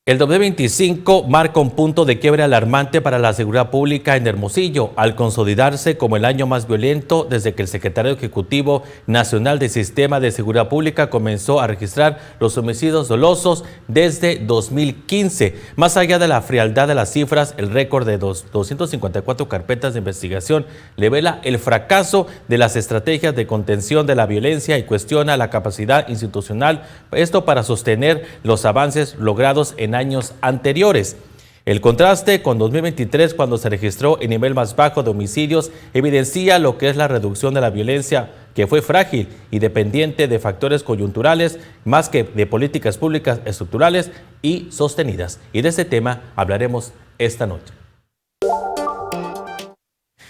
El 2025 marca un punto de quiebre alarmante para la seguridad pública en Hermosillo, al consolidarse como el año más violento desde que el Secretario Ejecutivo Nacional del Sistema de Seguridad Pública comenzó a registrar los homicidios dolosos desde 2015. Más allá de la frialdad de las cifras, el récord de 254 carpetas de investigación revela el fracaso de las estrategias de contención de la violencia y cuestiona la capacidad institucional, esto para sostener los avances logrados en años anteriores. El contraste con 2023, cuando se registró el nivel más bajo de homicidios, evidencia lo que es la reducción de la violencia, que fue frágil y dependiente de factores coyunturales más que de políticas públicas estructurales y sostenidas. Y de ese tema hablaremos esta noche.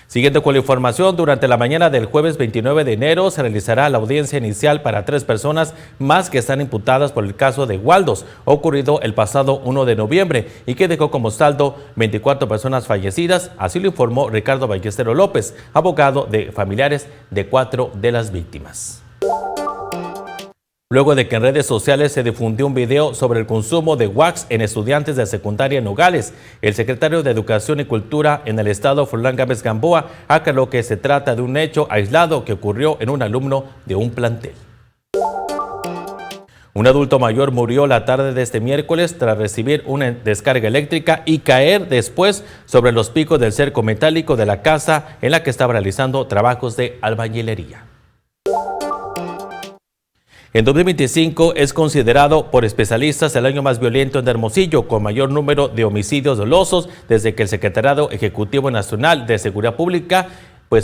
Siguiendo con la información, durante la mañana del jueves 29 de enero se realizará la audiencia inicial para 3 personas más que están imputadas por el caso de Waldos, ocurrido el pasado 1 de noviembre y que dejó como saldo 24 personas fallecidas, así lo informó Ricardo Ballestero López, abogado de familiares de 4 de las víctimas. Luego de que en redes sociales se difundió un video sobre el consumo de wax en estudiantes de secundaria en Nogales, el secretario de Educación y Cultura en el estado, Froilán Gámez Gamboa, aclaró que se trata de un hecho aislado que ocurrió en un alumno de un plantel. Un adulto mayor murió la tarde de este miércoles tras recibir una descarga eléctrica y caer después sobre los picos del cerco metálico de la casa en la que estaba realizando trabajos de albañilería. En 2025 es considerado por especialistas el año más violento en Hermosillo, con mayor número de homicidios dolosos desde que el Secretariado Ejecutivo Nacional de Seguridad Pública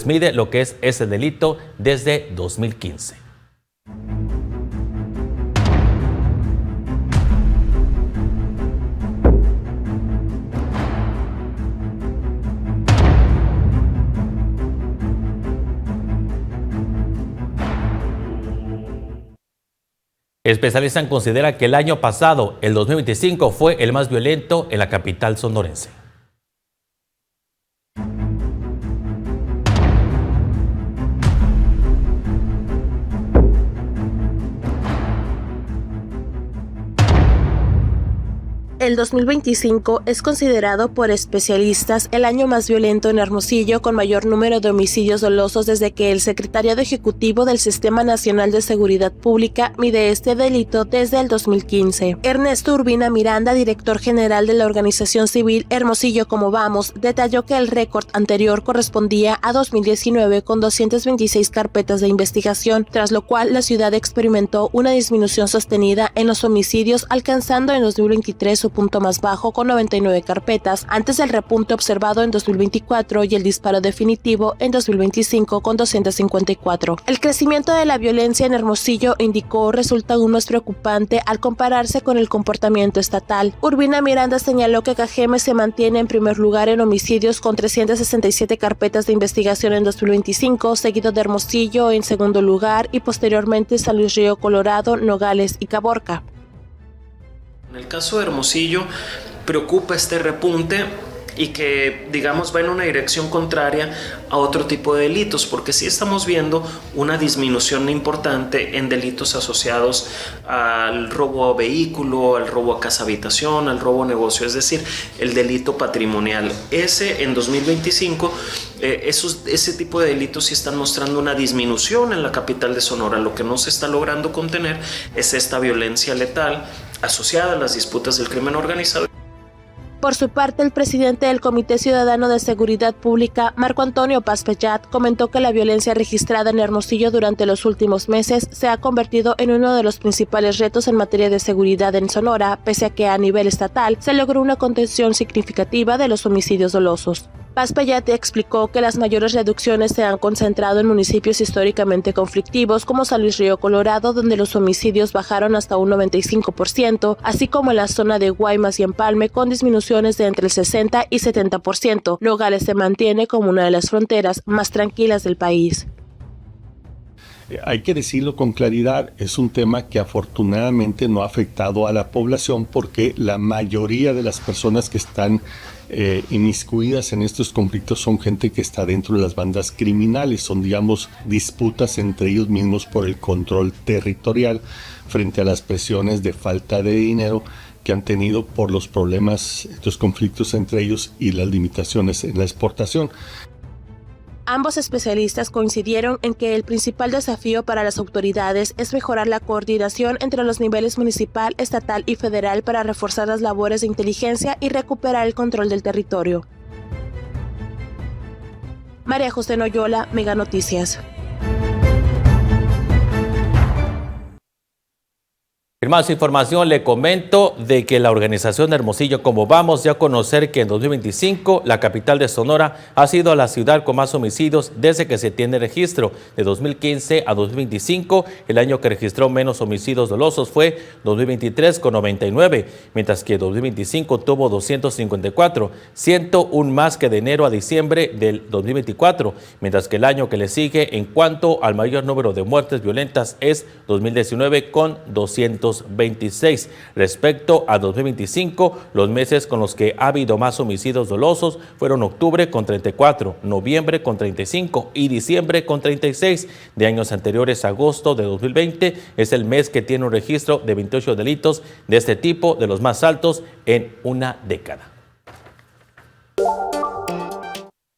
mide lo que es ese delito desde 2015. Especialistas consideran que el año pasado, el 2025, fue el más violento en la capital sonorense. El 2025 es considerado por especialistas el año más violento en Hermosillo, con mayor número de homicidios dolosos desde que el Secretariado Ejecutivo del Sistema Nacional de Seguridad Pública mide este delito desde el 2015. Ernesto Urbina Miranda, director general de la organización civil Hermosillo Como Vamos, detalló que el récord anterior correspondía a 2019 con 226 carpetas de investigación, tras lo cual la ciudad experimentó una disminución sostenida en los homicidios, alcanzando en 2023 su punto más bajo con 99 carpetas, antes del repunte observado en 2024 y el disparo definitivo en 2025 con 254. El crecimiento de la violencia en Hermosillo, indicó, resulta aún más preocupante al compararse con el comportamiento estatal. Urbina Miranda señaló que Cajeme se mantiene en primer lugar en homicidios con 367 carpetas de investigación en 2025, seguido de Hermosillo en segundo lugar y posteriormente San Luis Río Colorado, Nogales y Caborca. En el caso de Hermosillo preocupa este repunte y que, digamos, va en una dirección contraria a otro tipo de delitos, porque sí estamos viendo una disminución importante en delitos asociados al robo a vehículo, al robo a casa habitación, al robo a negocio, es decir, el delito patrimonial. Ese en 2025, ese tipo de delitos sí están mostrando una disminución en la capital de Sonora. Lo que no se está logrando contener es esta violencia letal asociada a las disputas del crimen organizado. Por su parte, el presidente del Comité Ciudadano de Seguridad Pública, Marco Antonio Paz Pellat, comentó que la violencia registrada en Hermosillo durante los últimos meses se ha convertido en uno de los principales retos en materia de seguridad en Sonora, pese a que a nivel estatal se logró una contención significativa de los homicidios dolosos. Paz Pellat explicó que las mayores reducciones se han concentrado en municipios históricamente conflictivos como San Luis Río Colorado, donde los homicidios bajaron hasta un 95%, así como en la zona de Guaymas y Empalme, con disminuciones de entre el 60 y 70%. Nogales se mantiene como una de las fronteras más tranquilas del país. Hay que decirlo con claridad, es un tema que afortunadamente no ha afectado a la población, porque la mayoría de las personas que están inmiscuidas en estos conflictos son gente que está dentro de las bandas criminales, son, digamos, disputas entre ellos mismos por el control territorial frente a las presiones de falta de dinero que han tenido por los problemas, los conflictos entre ellos y las limitaciones en la exportación. Ambos especialistas coincidieron en que el principal desafío para las autoridades es mejorar la coordinación entre los niveles municipal, estatal y federal para reforzar las labores de inteligencia y recuperar el control del territorio. María José Noyola, Mega Noticias. En más información le comento de que la organización de Hermosillo Como Vamos dio a conocer que en 2025 la capital de Sonora ha sido la ciudad con más homicidios desde que se tiene registro. De 2015 a 2025, el año que registró menos homicidios dolosos fue 2023 con 99, mientras que 2025 tuvo 254, 101 más que de enero a diciembre del 2024, mientras que el año que le sigue en cuanto al mayor número de muertes violentas es 2019 con 226. Respecto a 2025, los meses con los que ha habido más homicidios dolosos fueron octubre con 34, noviembre con 35 y diciembre con 36. De años anteriores, agosto de 2020 es el mes que tiene un registro de 28 delitos de este tipo, de los más altos en una década.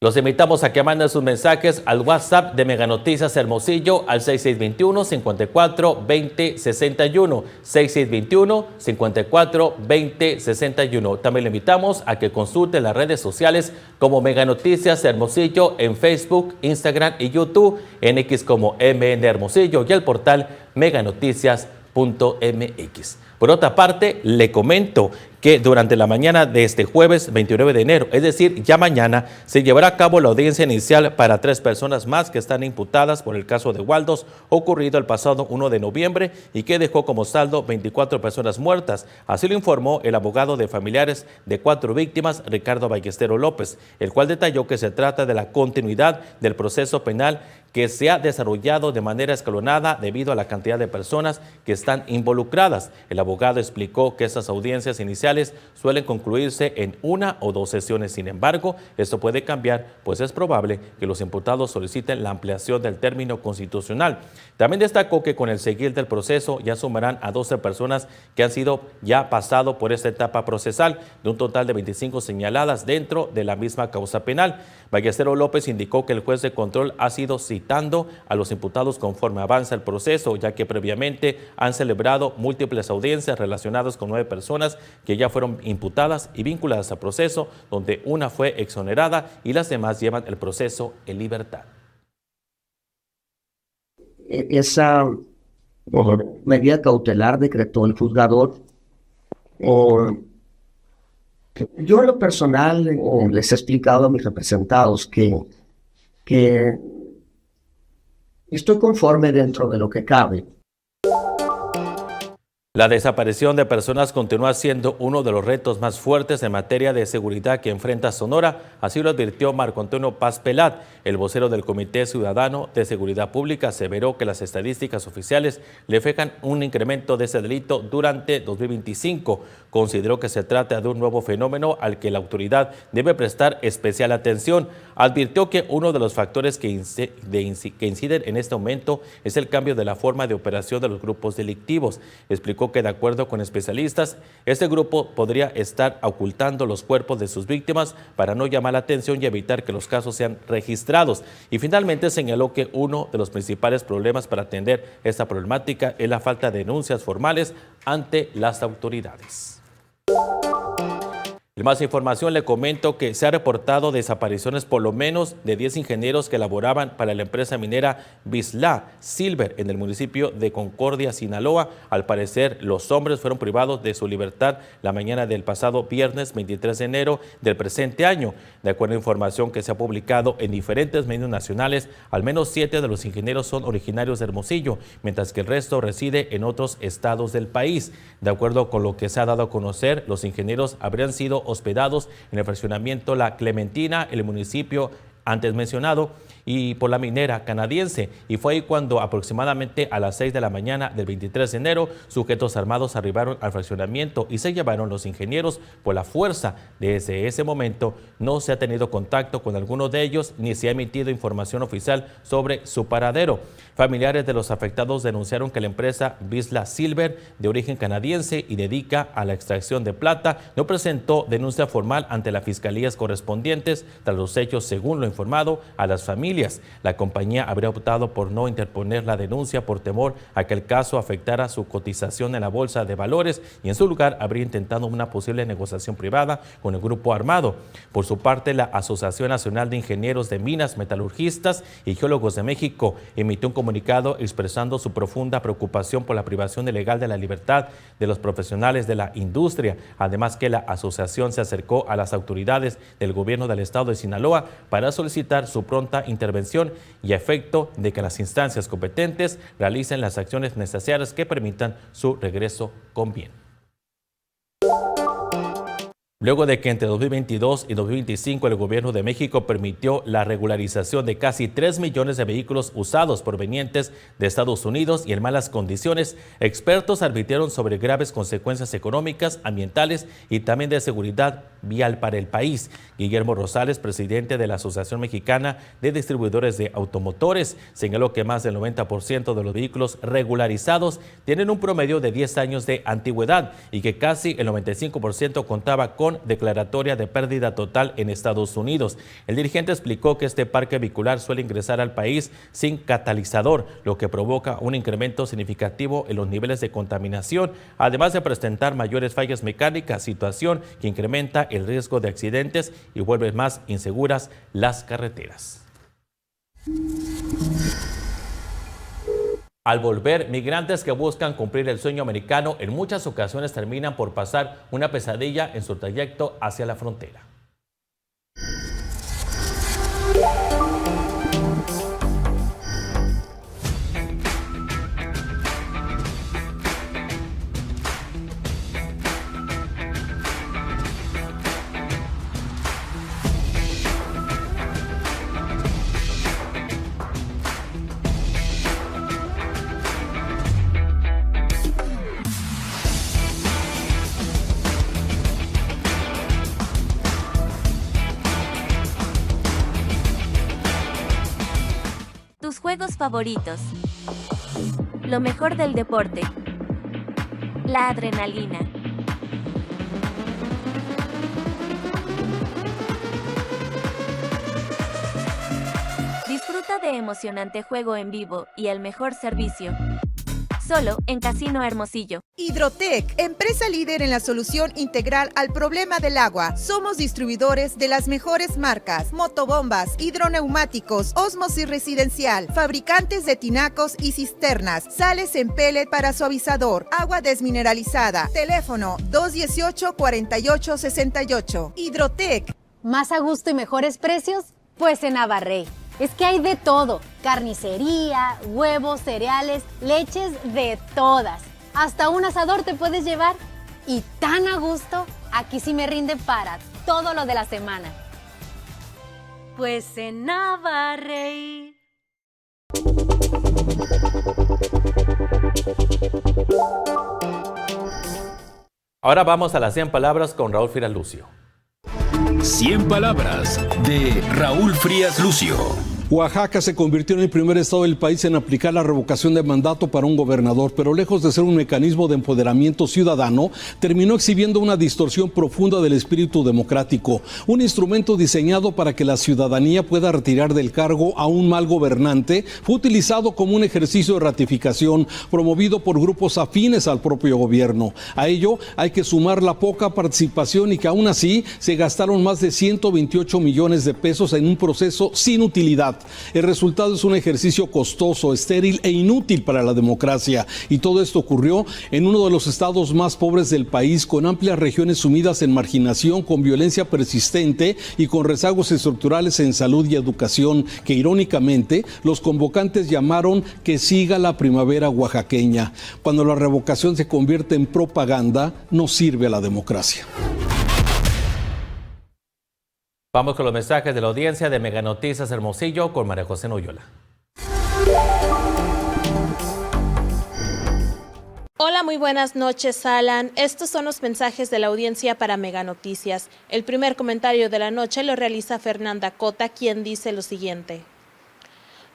Los invitamos a que manden sus mensajes al WhatsApp de Mega Noticias Hermosillo al 6621-542061, 6621-542061. También le invitamos a que consulte las redes sociales como Mega Noticias Hermosillo en Facebook, Instagram y YouTube, en X como MN Hermosillo y el portal meganoticias.mx. Por otra parte, le comento que durante la mañana de este jueves 29 de enero, es decir, ya mañana, se llevará a cabo la audiencia inicial para 3 personas más que están imputadas por el caso de Waldos, ocurrido el pasado 1 de noviembre y que dejó como saldo 24 personas muertas. Así lo informó el abogado de familiares de 4 víctimas, Ricardo Ballestero López, el cual detalló que se trata de la continuidad del proceso penal que se ha desarrollado de manera escalonada debido a la cantidad de personas que están involucradas. El abogado explicó que estas audiencias iniciales suelen concluirse en 1 o 2 sesiones. Sin embargo, esto puede cambiar, pues es probable que los imputados soliciten la ampliación del término constitucional. También destacó que con el seguir del proceso ya sumarán a 12 personas que han sido ya pasado por esta etapa procesal, de un total de 25 señaladas dentro de la misma causa penal. Ballestero López indicó que el juez de control ha sido citando a los imputados conforme avanza el proceso, ya que previamente han celebrado múltiples audiencias relacionadas con 9 personas que ya fueron imputadas y vinculadas al proceso, donde una fue exonerada y las demás llevan el proceso en libertad. Esa medida cautelar decretó el juzgador. Yo en lo personal les he explicado a mis representados que estoy conforme dentro de lo que cabe. La desaparición de personas continúa siendo uno de los retos más fuertes en materia de seguridad que enfrenta Sonora, así lo advirtió Marco Antonio Paz Pelat, el vocero del Comité Ciudadano de Seguridad Pública. Aseveró que las estadísticas oficiales le fijan un incremento de ese delito durante 2025. Consideró que se trata de un nuevo fenómeno al que la autoridad debe prestar especial atención. Advirtió que uno de los factores que inciden en este aumento es el cambio de la forma de operación de los grupos delictivos. Explicó que de acuerdo con especialistas, este grupo podría estar ocultando los cuerpos de sus víctimas para no llamar la atención y evitar que los casos sean registrados. Y finalmente señaló que uno de los principales problemas para atender esta problemática es la falta de denuncias formales ante las autoridades. En más información le comento que se ha reportado desapariciones por lo menos de 10 ingenieros que laboraban para la empresa minera Bisla Silver en el municipio de Concordia, Sinaloa. Al parecer, los hombres fueron privados de su libertad la mañana del pasado viernes 23 de enero del presente año. De acuerdo a información que se ha publicado en diferentes medios nacionales, al menos 7 de los ingenieros son originarios de Hermosillo, mientras que el resto reside en otros estados del país. De acuerdo con lo que se ha dado a conocer, los ingenieros habrían sido hospedados en el fraccionamiento La Clementina, el municipio antes mencionado, y por la minera canadiense. Y fue ahí cuando aproximadamente a las 6 de la mañana del 23 de enero, sujetos armados arribaron al fraccionamiento y se llevaron los ingenieros por la fuerza. Desde ese momento no se ha tenido contacto con alguno de ellos ni se ha emitido información oficial sobre su paradero. Familiares de los afectados denunciaron que la empresa Vizsla Silver, de origen canadiense y dedica a la extracción de plata, no presentó denuncia formal ante las fiscalías correspondientes tras los hechos, según lo informado a las familias. La compañía habría optado por no interponer la denuncia por temor a que el caso afectara su cotización en la bolsa de valores y en su lugar habría intentado una posible negociación privada con el grupo armado. Por su parte, la Asociación Nacional de Ingenieros de Minas, Metalurgistas y Geólogos de México emitió un comunicado expresando su profunda preocupación por la privación ilegal de la libertad de los profesionales de la industria. Además que la asociación se acercó a las autoridades del gobierno del estado de Sinaloa para solicitar su pronta intervención y a efecto de que las instancias competentes realicen las acciones necesarias que permitan su regreso con bien. Luego de que entre 2022 y 2025 el gobierno de México permitió la regularización de casi 3 millones de vehículos usados provenientes de Estados Unidos y en malas condiciones, expertos advirtieron sobre graves consecuencias económicas, ambientales y también de seguridad vial para el país. Guillermo Rosales, presidente de la Asociación Mexicana de Distribuidores de Automotores, señaló que más del 90% de los vehículos regularizados tienen un promedio de 10 años de antigüedad y que casi el 95% contaba con declaratoria de pérdida total en Estados Unidos. El dirigente explicó que este parque vehicular suele ingresar al país sin catalizador, lo que provoca un incremento significativo en los niveles de contaminación, además de presentar mayores fallas mecánicas, situación que incrementa el riesgo de accidentes y vuelve más inseguras las carreteras. Al volver, migrantes que buscan cumplir el sueño americano en muchas ocasiones terminan por pasar una pesadilla en su trayecto hacia la frontera. Juegos favoritos. Lo mejor del deporte. La adrenalina. Disfruta de emocionante juego en vivo y el mejor servicio. Solo en Casino Hermosillo. Hidrotec, empresa líder en la solución integral al problema del agua. Somos distribuidores de las mejores marcas: motobombas, hidroneumáticos, ósmosis residencial, fabricantes de tinacos y cisternas, sales en pellet para suavizador, agua desmineralizada. Teléfono 218-4868. Hidrotec. ¿Más a gusto y mejores precios? Pues en Abarrey. Es que hay de todo: carnicería, huevos, cereales, leches, de todas. Hasta un asador te puedes llevar. Y tan a gusto, aquí sí me rinde para todo lo de la semana. Pues en Abarrey. Ahora vamos a las 100 palabras con Raúl Frías Lucio. 100 palabras de Raúl Frías Lucio. Oaxaca se convirtió en el primer estado del país en aplicar la revocación de mandato para un gobernador, pero lejos de ser un mecanismo de empoderamiento ciudadano, terminó exhibiendo una distorsión profunda del espíritu democrático, un instrumento diseñado para que la ciudadanía pueda retirar del cargo a un mal gobernante. Fue utilizado como un ejercicio de ratificación promovido por grupos afines al propio gobierno. A ello hay que sumar la poca participación y que aún así se gastaron más de 128 millones de pesos en un proceso sin utilidad. El resultado es un ejercicio costoso, estéril e inútil para la democracia. Y todo esto ocurrió en uno de los estados más pobres del país, con amplias regiones sumidas en marginación, con violencia persistente y con rezagos estructurales en salud y educación, que irónicamente los convocantes llamaron que siga la primavera oaxaqueña. Cuando la revocación se convierte en propaganda, no sirve a la democracia. Vamos con los mensajes de la audiencia de Mega Noticias Hermosillo con María José Noyola. Hola, muy buenas noches, Alan. Estos son los mensajes de la audiencia para Mega Noticias. El primer comentario de la noche lo realiza Fernanda Cota, quien dice lo siguiente.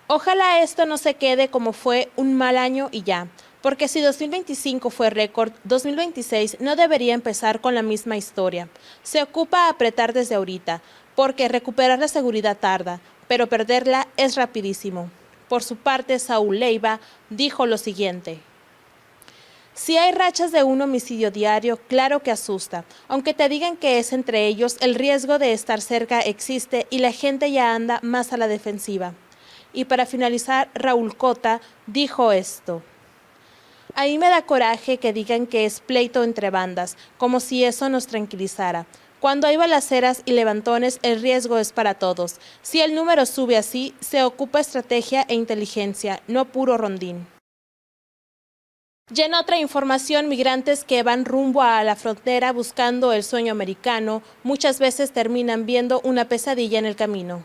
Ojalá esto no se quede como fue un mal año y ya, porque si 2025 fue récord, 2026 no debería empezar con la misma historia. Se ocupa apretar desde ahorita, porque recuperar la seguridad tarda, pero perderla es rapidísimo. Por su parte, Saúl Leiva dijo lo siguiente. Si hay rachas de un homicidio diario, claro que asusta. Aunque te digan que es entre ellos, el riesgo de estar cerca existe y la gente ya anda más a la defensiva. Y para finalizar, Raúl Cota dijo esto. A mí me da coraje que digan que es pleito entre bandas, como si eso nos tranquilizara. Cuando hay balaceras y levantones, el riesgo es para todos. Si el número sube así, se ocupa estrategia e inteligencia, no puro rondín. Y en otra información, migrantes que van rumbo a la frontera buscando el sueño americano, muchas veces terminan viendo una pesadilla en el camino.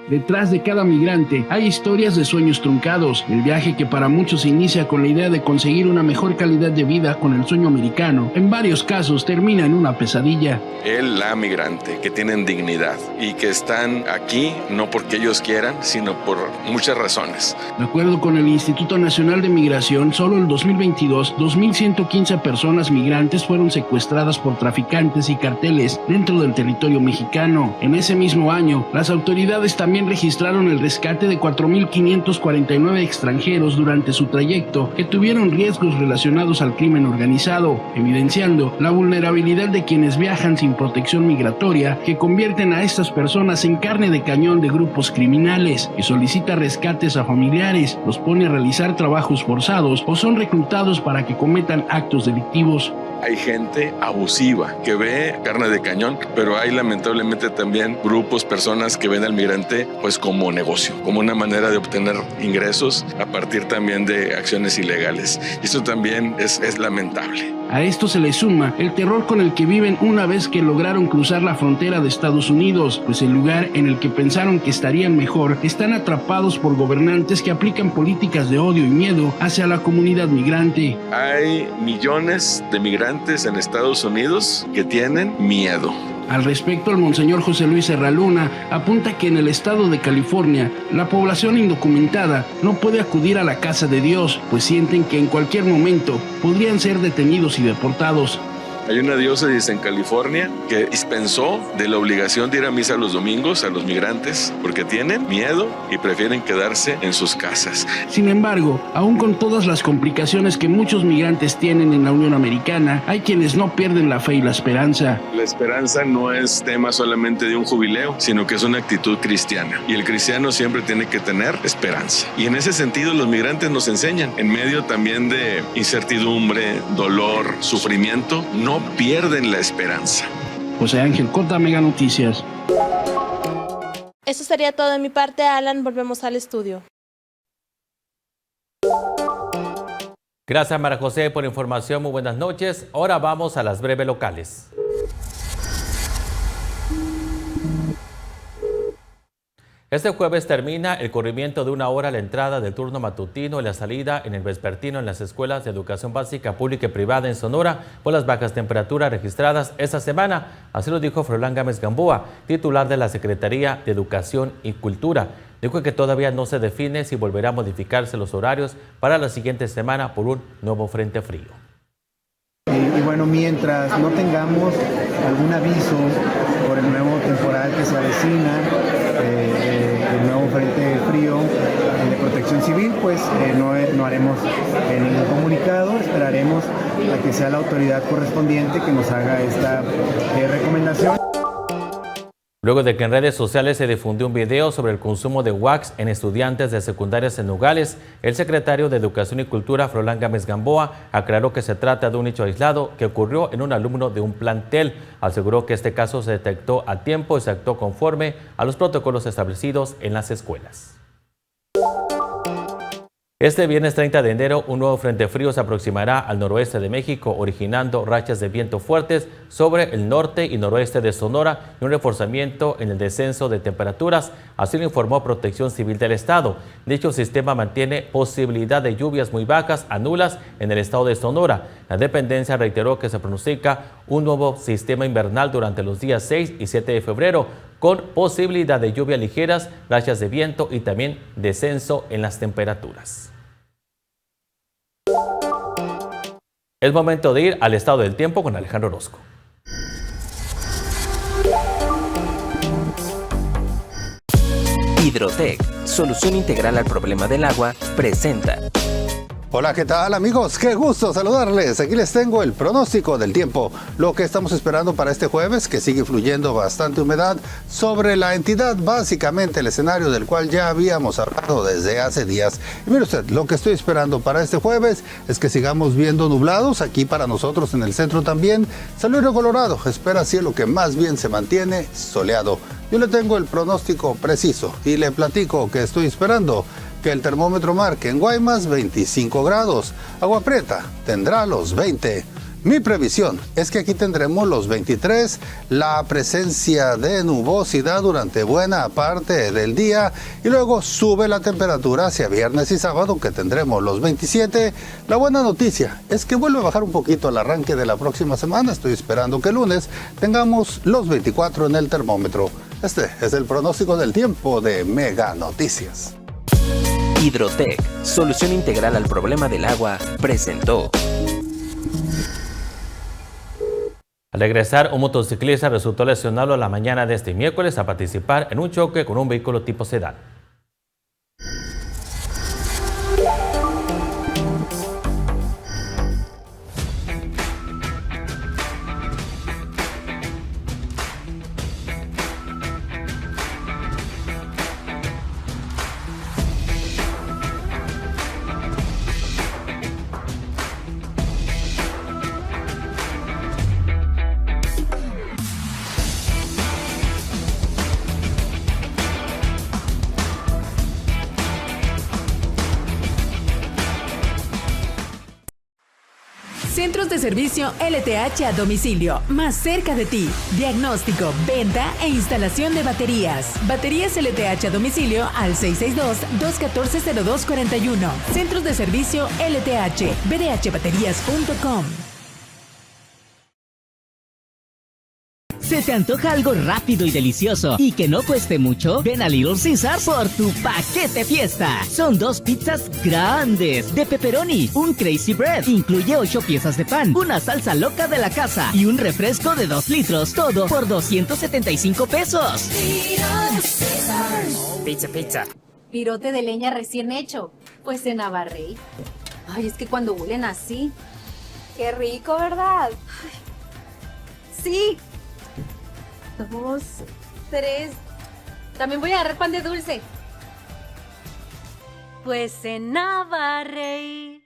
Detrás de cada migrante hay historias de sueños truncados, el viaje que para muchos inicia con la idea de conseguir una mejor calidad de vida con el sueño americano, en varios casos termina en una pesadilla. La migrante, que tienen dignidad y que están aquí no porque ellos quieran, sino por muchas razones. De acuerdo con el Instituto Nacional de Migración, solo en 2022, 2.115 personas migrantes fueron secuestradas por traficantes y carteles dentro del territorio mexicano. En ese mismo año, las autoridades también registraron el rescate de 4.549 extranjeros durante su trayecto que tuvieron riesgos relacionados al crimen organizado, evidenciando la vulnerabilidad de quienes viajan sin protección migratoria, que convierten a estas personas en carne de cañón de grupos criminales, que solicita rescates a familiares, los pone a realizar trabajos forzados o son reclutados para que cometan actos delictivos. Hay gente abusiva que ve carne de cañón, pero hay lamentablemente también grupos, personas que ven al migrante pues como negocio, como una manera de obtener ingresos a partir también de acciones ilegales. Y esto también es lamentable. A esto se le suma el terror con el que viven una vez que lograron cruzar la frontera de Estados Unidos, pues el lugar en el que pensaron que estarían mejor están atrapados por gobernantes que aplican políticas de odio y miedo hacia la comunidad migrante. Hay millones de migrantes en Estados Unidos que tienen miedo. Al respecto, el monseñor José Luis Serraluna apunta que en el estado de California, la población indocumentada no puede acudir a la casa de Dios, pues sienten que en cualquier momento podrían ser detenidos y deportados. Hay una diócesis en California que dispensó de la obligación de ir a misa los domingos a los migrantes porque tienen miedo y prefieren quedarse en sus casas. Sin embargo, aún con todas las complicaciones que muchos migrantes tienen en la Unión Americana, hay quienes no pierden la fe y la esperanza. La esperanza no es tema solamente de un jubileo, sino que es una actitud cristiana. Y el cristiano siempre tiene que tener esperanza. Y en ese sentido los migrantes nos enseñan, en medio también de incertidumbre, dolor, sufrimiento, no pierden la esperanza. José Ángel Cota, Mega Noticias. Eso sería todo de mi parte, Alan. Volvemos al estudio. Gracias, María José, por la información. Muy buenas noches. Ahora vamos a las breves locales. Este jueves termina el corrimiento de 1 hora a la entrada del turno matutino y la salida en el vespertino en las escuelas de educación básica pública y privada en Sonora por las bajas temperaturas registradas esta semana. Así lo dijo Froilán Gámez Gamboa, titular de la Secretaría de Educación y Cultura. Dijo que todavía no se define si volverá a modificarse los horarios para la siguiente semana por un nuevo frente frío. Y bueno, mientras no tengamos algún aviso por el nuevo temporal que se avecina, el nuevo frente frío de Protección Civil, pues no haremos ningún comunicado, esperaremos a que sea la autoridad correspondiente que nos haga esta recomendación. Luego de que en redes sociales se difundió un video sobre el consumo de wax en estudiantes de secundarias en Nogales, el secretario de Educación y Cultura, Froilán Gámez Gamboa, aclaró que se trata de un hecho aislado que ocurrió en un alumno de un plantel. Aseguró que este caso se detectó a tiempo y se actuó conforme a los protocolos establecidos en las escuelas. Este viernes 30 de enero, un nuevo frente frío se aproximará al noroeste de México, originando rachas de viento fuertes sobre el norte y noroeste de Sonora y un reforzamiento en el descenso de temperaturas. Así lo informó Protección Civil del Estado. Dicho sistema mantiene posibilidad de lluvias muy bajas a nulas en el estado de Sonora. La dependencia reiteró que se pronostica un nuevo sistema invernal durante los días 6 y 7 de febrero, con posibilidad de lluvias ligeras, rachas de viento y también descenso en las temperaturas. Es momento de ir al estado del tiempo con Alejandro Orozco. Hidrotec, solución integral al problema del agua, presenta. Hola, ¿qué tal amigos? Qué gusto saludarles. Aquí les tengo el pronóstico del tiempo. Lo que estamos esperando para este jueves, que sigue fluyendo bastante humedad sobre la entidad, básicamente el escenario del cual ya habíamos hablado desde hace días. Y mire usted, lo que estoy esperando para este jueves es que sigamos viendo nublados. Aquí para nosotros en el centro también. San Luis Río Colorado espera cielo que más bien se mantiene soleado. Yo le tengo el pronóstico preciso y le platico que estoy esperando que el termómetro marque en Guaymas 25 grados, Agua Prieta tendrá los 20. Mi previsión es que aquí tendremos los 23, la presencia de nubosidad durante buena parte del día y luego sube la temperatura hacia viernes y sábado que tendremos los 27. La buena noticia es que vuelve a bajar un poquito al arranque de la próxima semana. Estoy esperando que el lunes tengamos los 24 en el termómetro. Este es el pronóstico del tiempo de Mega Noticias. Hidrotec, solución integral al problema del agua, presentó. Al regresar, un motociclista resultó lesionado la mañana de este miércoles al participar en un choque con un vehículo tipo sedán. Centros de servicio LTH a domicilio, más cerca de ti. Diagnóstico, venta e instalación de baterías. Baterías LTH a domicilio al 662-214-0241. Centros de servicio LTH, bdhbaterías.com. ¿Se te antoja algo rápido y delicioso y que no cueste mucho? Ven a Little Caesar por tu paquete fiesta. Son 2 pizzas grandes de pepperoni, un crazy bread, incluye 8 piezas de pan, una salsa loca de la casa y un refresco de 2 litros, todo por 275 pesos. Little Caesar. Pizza. Pirote de leña recién hecho, pues en Navarrey. Ay, es que cuando huelen así, qué rico, ¿verdad? Ay, sí. 2, 3. También voy a agarrar pan de dulce. Pues en Navarrey.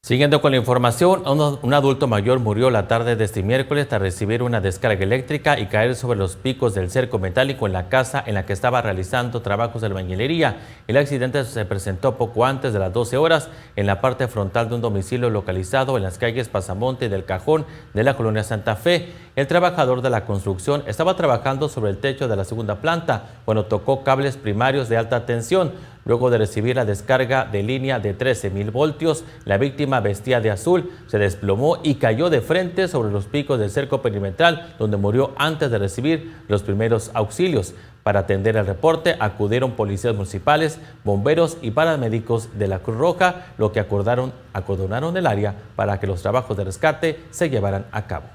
Siguiendo con la información, un adulto mayor murió la tarde de este miércoles tras recibir una descarga eléctrica y caer sobre los picos del cerco metálico en la casa en la que estaba realizando trabajos de albañilería. El accidente se presentó poco antes de las 12 horas en la parte frontal de un domicilio localizado en las calles Pasamonte y del Cajón de la colonia Santa Fe. El trabajador de la construcción estaba trabajando sobre el techo de la segunda planta cuando tocó cables primarios de alta tensión. Luego de recibir la descarga de línea de 13.000 voltios, la víctima, vestida de azul, se desplomó y cayó de frente sobre los picos del cerco perimetral, donde murió antes de recibir los primeros auxilios. Para atender el reporte acudieron policías municipales, bomberos y paramédicos de la Cruz Roja, lo que acordonaron el área para que los trabajos de rescate se llevaran a cabo.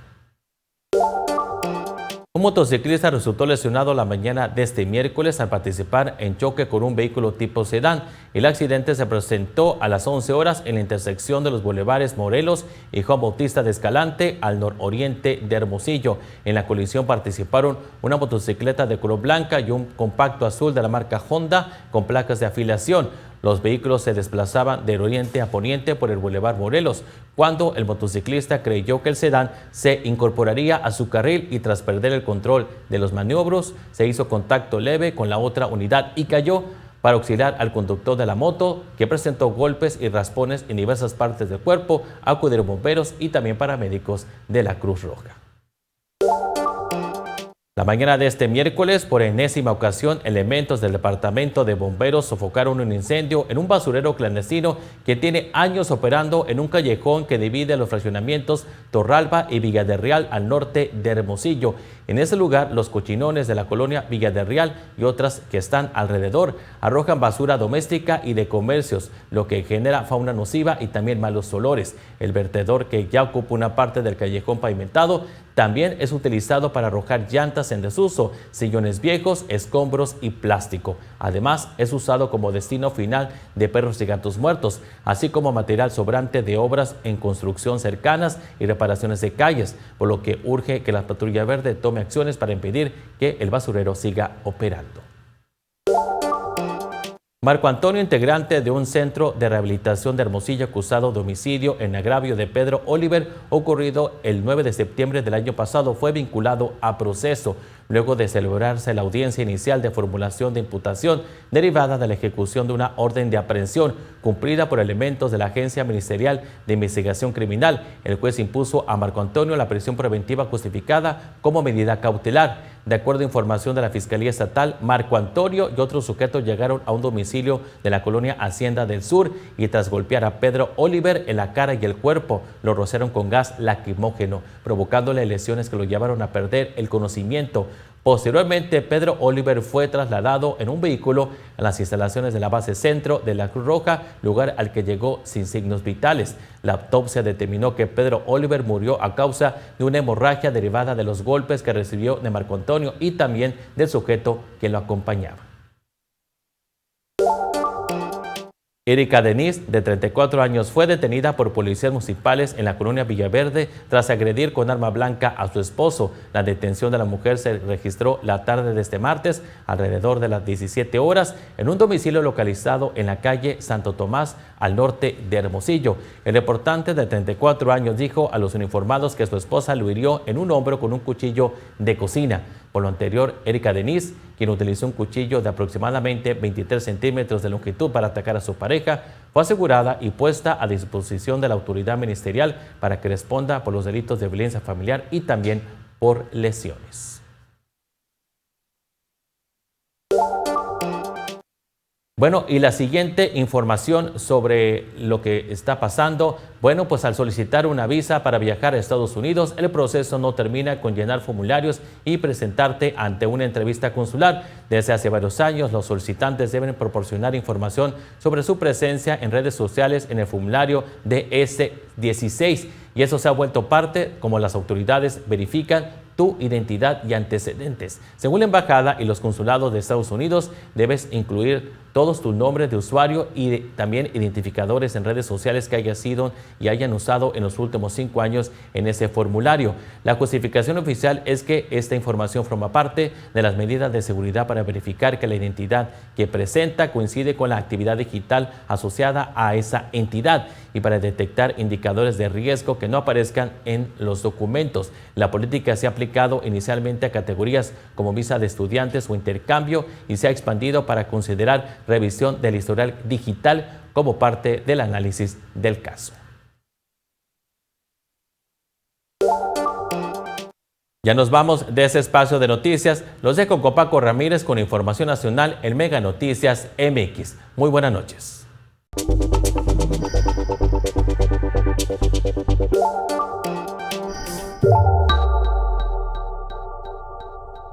Un motociclista resultó lesionado la mañana de este miércoles al participar en choque con un vehículo tipo sedán. El accidente se presentó a las 11 horas en la intersección de los bulevares Morelos y Juan Bautista de Escalante al nororiente de Hermosillo. En la colisión participaron una motocicleta de color blanca y un compacto azul de la marca Honda con placas de afiliación. Los vehículos se desplazaban del oriente a poniente por el Boulevard Morelos, cuando el motociclista creyó que el sedán se incorporaría a su carril y tras perder el control de los maniobros, se hizo contacto leve con la otra unidad y cayó. Para auxiliar al conductor de la moto, que presentó golpes y raspones en diversas partes del cuerpo, acudieron bomberos y también paramédicos de la Cruz Roja. La mañana de este miércoles, por enésima ocasión, elementos del Departamento de Bomberos sofocaron un incendio en un basurero clandestino que tiene años operando en un callejón que divide los fraccionamientos Torralba y Villa del Real al norte de Hermosillo. En ese lugar, los cochinones de la colonia Villa del Real y otras que están alrededor arrojan basura doméstica y de comercios, lo que genera fauna nociva y también malos olores. El vertedor, que ya ocupa una parte del callejón pavimentado, también es utilizado para arrojar llantas en desuso, sillones viejos, escombros y plástico. Además, es usado como destino final de perros y gatos muertos, así como material sobrante de obras en construcción cercanas y reparaciones de calles, por lo que urge que la Patrulla Verde tome acciones para impedir que el basurero siga operando. Marco Antonio, integrante de un centro de rehabilitación de Hermosillo, acusado de homicidio en agravio de Pedro Oliver, ocurrido el 9 de septiembre del año pasado, fue vinculado a proceso luego de celebrarse la audiencia inicial de formulación de imputación derivada de la ejecución de una orden de aprehensión cumplida por elementos de la Agencia Ministerial de Investigación Criminal. El juez impuso a Marco Antonio la prisión preventiva justificada como medida cautelar. De acuerdo a información de la Fiscalía Estatal, Marco Antonio y otros sujetos llegaron a un domicilio de la colonia Hacienda del Sur y tras golpear a Pedro Oliver en la cara y el cuerpo, lo rociaron con gas lacrimógeno, provocándole lesiones que lo llevaron a perder el conocimiento. Posteriormente, Pedro Oliver fue trasladado en un vehículo a las instalaciones de la base centro de la Cruz Roja, lugar al que llegó sin signos vitales. La autopsia determinó que Pedro Oliver murió a causa de una hemorragia derivada de los golpes que recibió de Marco Antonio y también del sujeto que lo acompañaba. Erika Denise, de 34 años, fue detenida por policías municipales en la colonia Villaverde tras agredir con arma blanca a su esposo. La detención de la mujer se registró la tarde de este martes, alrededor de las 17 horas, en un domicilio localizado en la calle Santo Tomás, al norte de Hermosillo. El reportante de 34 años dijo a los uniformados que su esposa lo hirió en un hombro con un cuchillo de cocina. Por lo anterior, Erika Denise, quien utilizó un cuchillo de aproximadamente 23 centímetros de longitud para atacar a su pareja, fue asegurada y puesta a disposición de la autoridad ministerial para que responda por los delitos de violencia familiar y también por lesiones. Bueno, y la siguiente información sobre lo que está pasando. Bueno, pues al solicitar una visa para viajar a Estados Unidos, el proceso no termina con llenar formularios y presentarte ante una entrevista consular. Desde hace varios años, los solicitantes deben proporcionar información sobre su presencia en redes sociales en el formulario DS-16. Y eso se ha vuelto parte, como las autoridades verifican tu identidad y antecedentes. Según la embajada y los consulados de Estados Unidos, debes incluir todos tus nombres de usuario y también identificadores en redes sociales que hayas sido y hayan usado en los últimos 5 años en ese formulario. La justificación oficial es que esta información forma parte de las medidas de seguridad para verificar que la identidad que presenta coincide con la actividad digital asociada a esa entidad y para detectar indicadores de riesgo que no aparezcan en los documentos. La política se ha aplicado inicialmente a categorías como visa de estudiantes o intercambio y se ha expandido para considerar revisión del historial digital como parte del análisis del caso. Ya nos vamos de ese espacio de noticias. Los dejo con Paco Ramírez con información nacional en Mega Noticias MX. Muy buenas noches.